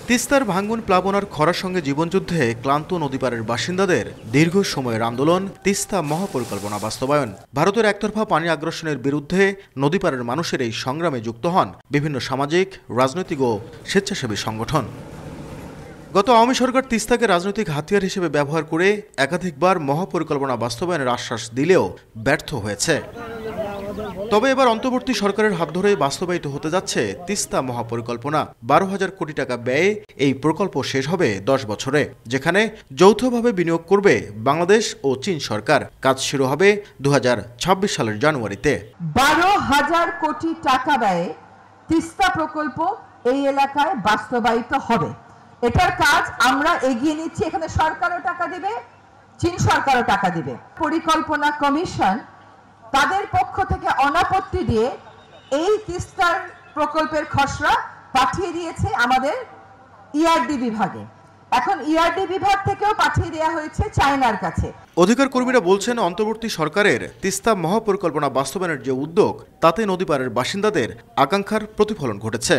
তিস্তার ভাঙ্গন প্লাবনার খরার সঙ্গে জীবনযুদ্ধে ক্লান্ত নদীপাড়ের বাসিন্দাদের দীর্ঘ সময়ের আন্দোলন তিস্তা মহাপরিকল্পনা বাস্তবায়ন। ভারতের একতরফা পানি আগ্রাসনের বিরুদ্ধে নদীপাড়ের মানুষের এই সংগ্রামে যুক্ত হন বিভিন্ন সামাজিক, রাজনৈতিক ও স্বেচ্ছাসেবী সংগঠন। গত আওয়ামী সরকার তিস্তাকে রাজনৈতিক হাতিয়ার হিসেবে ব্যবহার করে একাধিকবার মহাপরিকল্পনা বাস্তবায়নের আশ্বাস দিলেও ব্যর্থ হয়েছে। তবে এবার অন্তর্বর্তী সরকারের হাত ধরে বাস্তবায়িত হতে যাচ্ছে তিস্তা মহাপরিকল্পনা। 12,000 কোটি টাকা ব্যয়ে এই প্রকল্প শেষ হবে 10 বছরে, যেখানে যৌথভাবে বিনিয়োগ করবে বাংলাদেশ ও চীন সরকার। কাজ শুরু হবে 2026 সালের জানুয়ারিতে। 12,000 কোটি টাকা ব্যয়ে তিস্তা প্রকল্প এই এলাকায় বাস্তবায়িত হবে। এটার কাজ আমরা এগিয়ে নিচ্ছি। এখানে সরকারও টাকা দিবে, চীন সরকারও টাকা দিবে। পরিকল্পনা কমিশন তাদের পক্ষ থেকে অনাপত্তি দিয়ে এই তিস্তার প্রকল্পের খসড়া পাঠিয়ে দিয়েছে আমাদের ইআরডি বিভাগে। এখন ইআরডি বিভাগ থেকেও পাঠিয়ে দেওয়া হয়েছে চায়নার কাছে। অধিকার কর্মীরা বলছেন, অন্তর্বর্তী সরকারের তিস্তা মহাপরিকল্পনা বাস্তবায়নের যে উদ্যোগ, তাতে নদীপাড়ের বাসিন্দাদের আকাঙ্ক্ষার প্রতিফলন ঘটেছে।